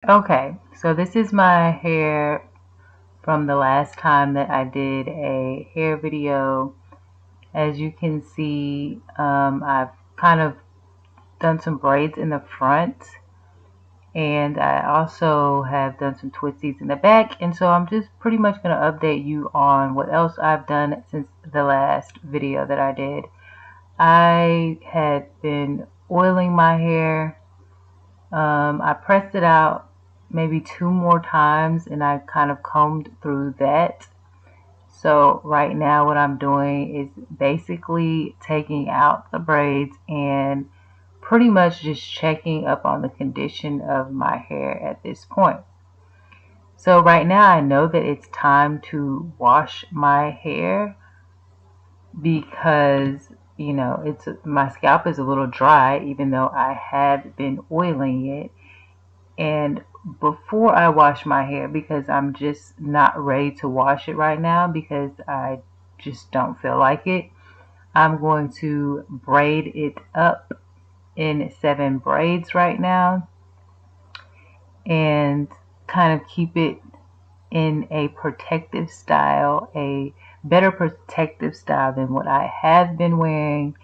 Okay, so this is my hair from the last time that I did a hair video. As you can see, I've kind of done some braids in the front, and I also have done some twisties in the back, and so I'm just pretty much going to update you on what else I've done since the last video that I did. I had been oiling my hair. I pressed it out maybe 2 more times, and I kind of combed through that. So right now what I'm doing is basically taking out the braids and pretty much just checking up on the condition of my hair at this point. So right now I know that it's time to wash my hair because it's my scalp is a little dry even though I have been oiling it. And before I wash my hair, because I'm just not ready to wash it right now because I just don't feel like it, I'm going to braid it up in 7 braids right now and kind of keep it in a protective style, a better protective style than what I have been wearing.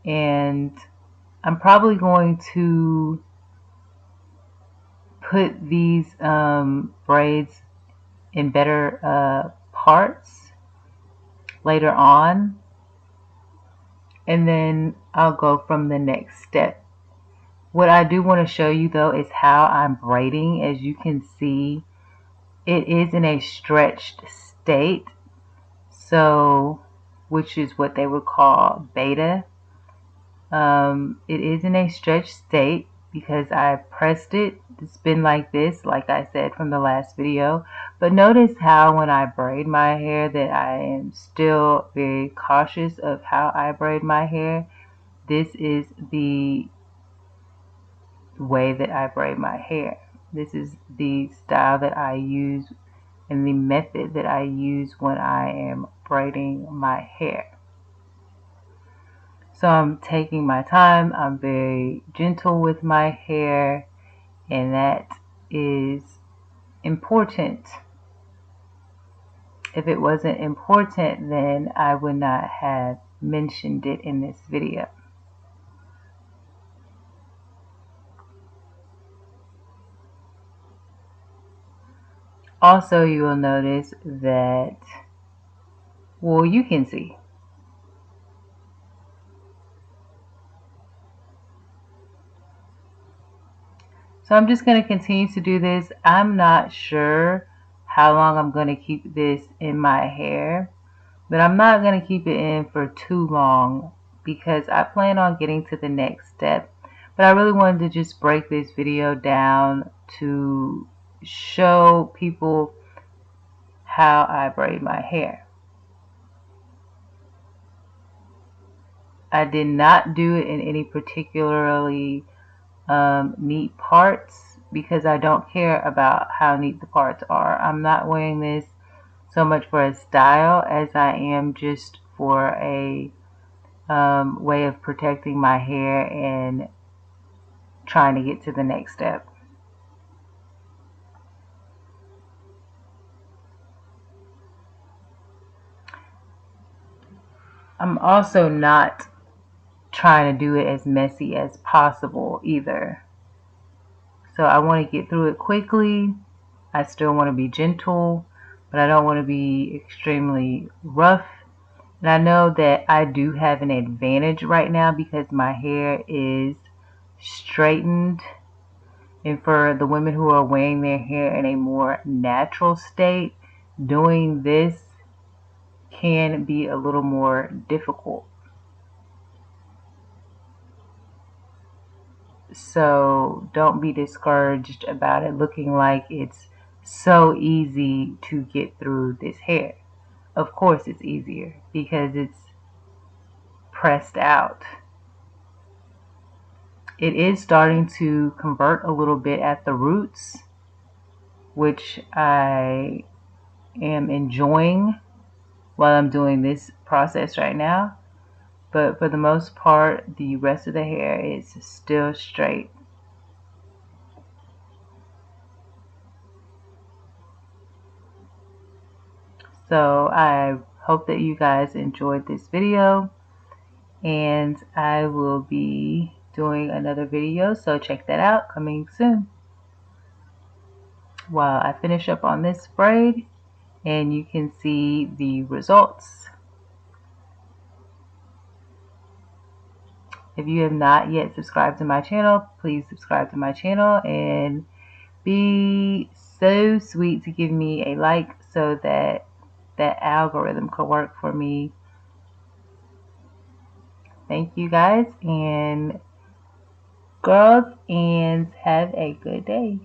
And I'm probably going to put these braids in better parts later on, and then I'll go from the next step. What I do want to show you though is how I'm braiding. As you can see, it is in a stretched state, so which is what they would call beta. It is in a stretched state because I pressed it. It's been like this, like I said from the last video. But notice how when I braid my hair that I am still very cautious of how I braid my hair. This is the way that I braid my hair. This is the style that I use and the method that I use when I am braiding my hair. So I'm taking my time, I'm very gentle with my hair, and that is important. If it wasn't important, then I would not have mentioned it in this video. Also, you will notice that, well, you can see. So I'm just going to continue to do this. I'm not sure how long I'm going to keep this in my hair, but I'm not going to keep it in for too long because I plan on getting to the next step. But I really wanted to just break this video down to show people how I braid my hair. I did not do it in any particularly neat parts because I don't care about how neat the parts are. I'm not wearing this so much for a style as I am just for a way of protecting my hair and trying to get to the next step. I'm also not trying to do it as messy as possible either. So I want to get through it quickly. I still want to be gentle, but I don't want to be extremely rough. And I know that I do have an advantage right now because my hair is straightened. And for the women who are wearing their hair in a more natural state, doing this can be a little more difficult. So don't be discouraged about it looking like it's so easy to get through this hair. Of course it's easier because it's pressed out. It is starting to convert a little bit at the roots, which I am enjoying while I'm doing this process right now. But for the most part, the rest of the hair is still straight. So I hope that you guys enjoyed this video, and I will be doing another video, so check that out, coming soon, while I finish up on this braid and you can see the results. If you have not yet subscribed to my channel, please subscribe to my channel and be so sweet to give me a like so that that algorithm could work for me. Thank you guys and girls, and have a good day.